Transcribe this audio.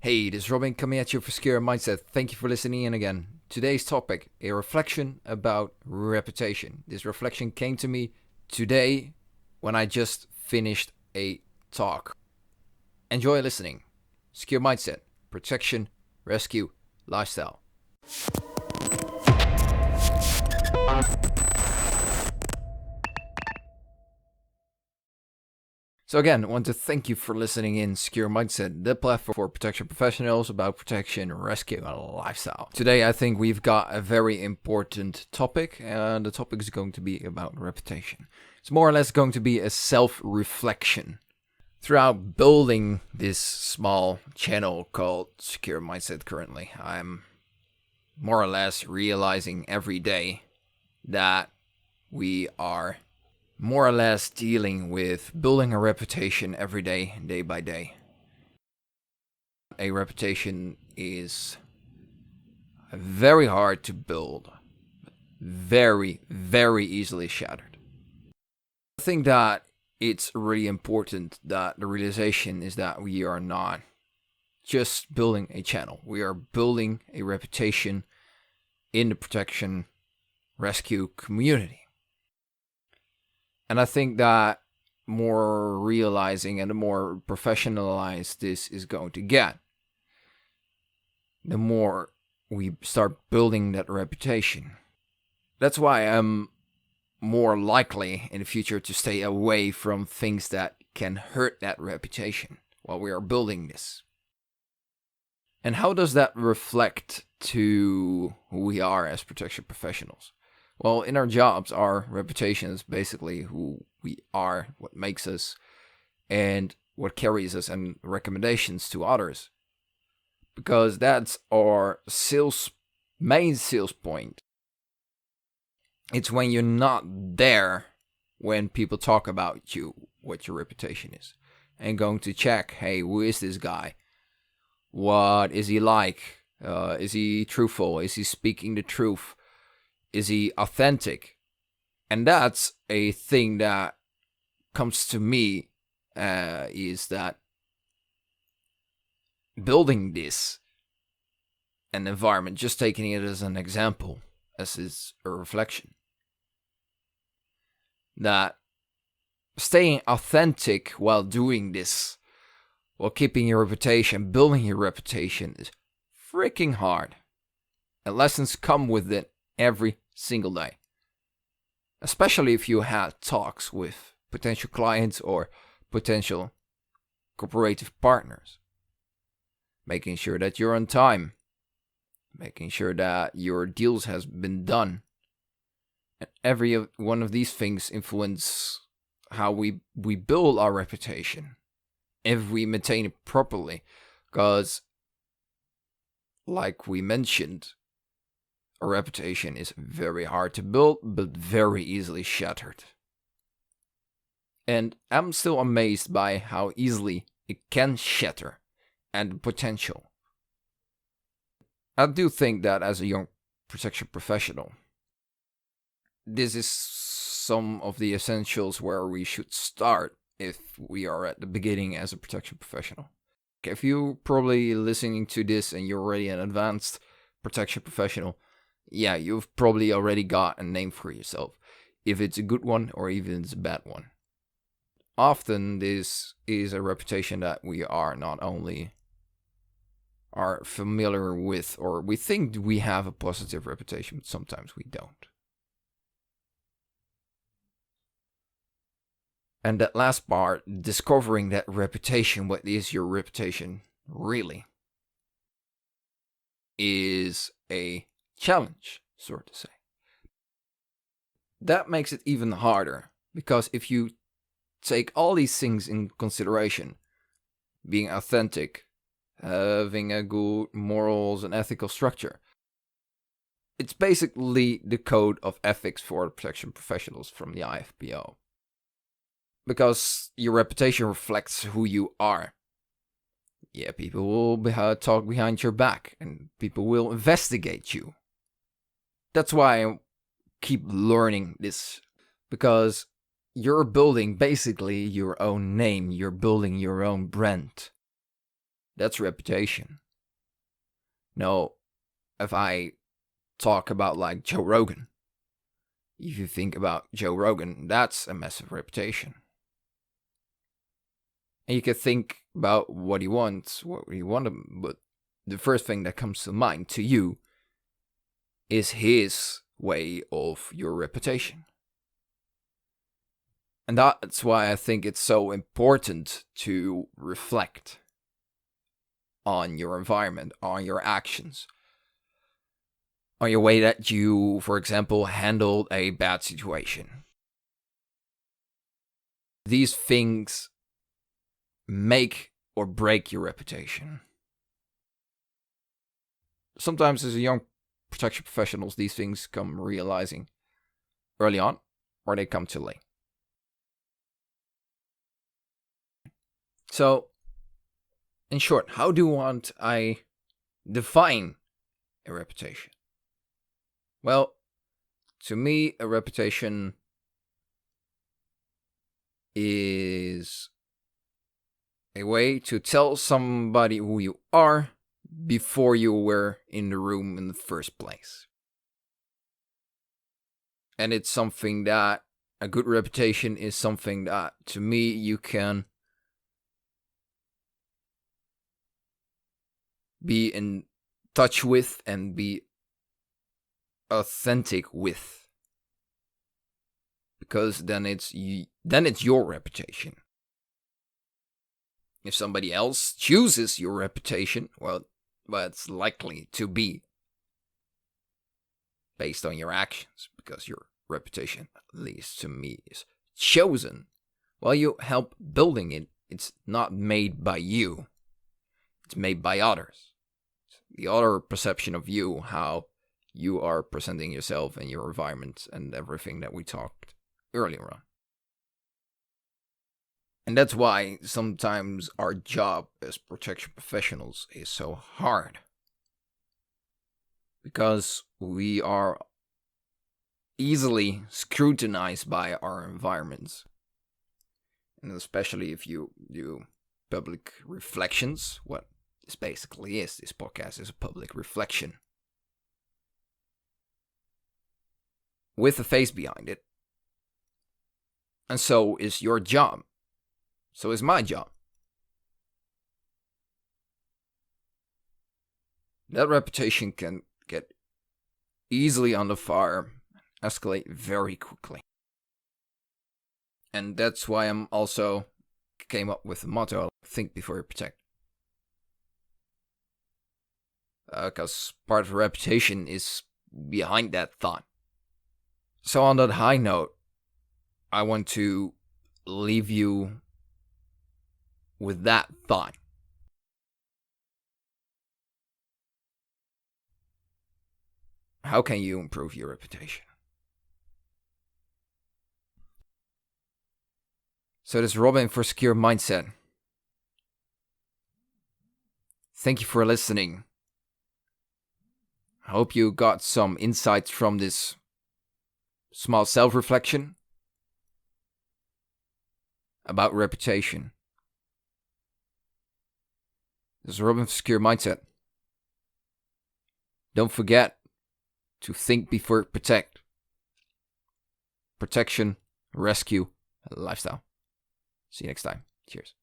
Hey, this is Robin coming at you for Secure Mindset. Thank you for listening in again. Today's topic, a reflection about reputation. This reflection came to me today when I just finished a talk. Enjoy listening. Secure Mindset, protection, rescue, lifestyle. So again, I want to thank you for listening in Secure Mindset, the platform for protection professionals about protection, rescue, and lifestyle. Today, I think we've got a very important topic, and the topic is going to be about reputation. It's more or less going to be a self-reflection. Throughout building this small channel called Secure Mindset currently, I'm more or less realizing every day that we are more or less dealing with building a reputation every day, day by day. A reputation is very hard to build, very, very easily shattered. I think that it's really important that the realization is that we are not just building a channel. We are building a reputation in the protection rescue community. And I think that more realizing and the more professionalized this is going to get, the more we start building that reputation. That's why I'm more likely in the future to stay away from things that can hurt that reputation while we are building this. And how does that reflect to who we are as protection professionals? Well, in our jobs, our reputation is basically who we are, what makes us, and what carries us, and recommendations to others. Because that's our main sales point. It's when you're not there when people talk about you, what your reputation is. And going to check, hey, who is this guy? What is he like? Is he truthful? Is he speaking the truth? Is he authentic? And that's a thing that comes to me, is that building this an environment, just taking it as an example, as is a reflection, that staying authentic while doing this, while keeping your reputation, building your reputation, is freaking hard. And lessons come with it every single day. Especially if you had talks with potential clients or potential cooperative partners. Making sure that you're on time. Making sure that your deals has been done. And every one of these things influence how we build our reputation. If we maintain it properly. Because, like we mentioned, a reputation is very hard to build, but very easily shattered. And I'm still amazed by how easily it can shatter and the potential. I do think that as a young protection professional, this is some of the essentials where we should start if we are at the beginning as a protection professional. If you're probably listening to this and you're already an advanced protection professional, yeah, you've probably already got a name for yourself, if it's a good one or even it's a bad one. Often this is a reputation that we are not only are familiar with, or we think we have a positive reputation, but sometimes we don't. And that last part, discovering that reputation, what is your reputation really, is a challenge, sort of say. That makes it even harder, because if you take all these things in consideration, being authentic, having a good morals and ethical structure, it's basically the code of ethics for the protection professionals from the IFPO. Because your reputation reflects who you are. Yeah, people will talk behind your back, and people will investigate you. That's why I keep learning this, because you're building basically your own name, you're building your own brand. That's reputation. Now, if I talk about like Joe Rogan, if you think about Joe Rogan, that's a massive reputation. And you can think about what he wants, but the first thing that comes to mind to you is his way of your reputation. And that's why I think it's so important to reflect on your environment, on your actions, on your way that you, for example, handled a bad situation. These things make or break your reputation. Sometimes as a young protection professionals, these things come realizing early on, or they come too late. So, in short, how do I define a reputation? Well, to me, a reputation is a way to tell somebody who you are before you were in the room in the first place. And it's something that, a good reputation is something that, to me, you can be in touch with and be authentic with. Because then it's your reputation. If somebody else chooses your reputation, well, it's likely to be based on your actions, because your reputation, at least to me, is chosen while you help building it. It's not made by you. It's made by others. The other perception of you, how you are presenting yourself and your environment and everything that we talked earlier on. And that's why sometimes our job as protection professionals is so hard. Because we are easily scrutinized by our environments. And especially if you do public reflections, what this basically is. This podcast is a public reflection with a face behind it. And so is your job. So is my job. That reputation can get easily under fire, escalate very quickly. And that's why I'm also came up with the motto, think before you protect. Because part of reputation is behind that thought. So on that high note, I want to leave you with that thought. How can you improve your reputation? So this is Robin for Secure Mindset. Thank you for listening. I hope you got some insights from this small self-reflection about reputation. This is Robin for Secure Mindset. Don't forget to think before you protect. Protection, rescue, and lifestyle. See you next time. Cheers.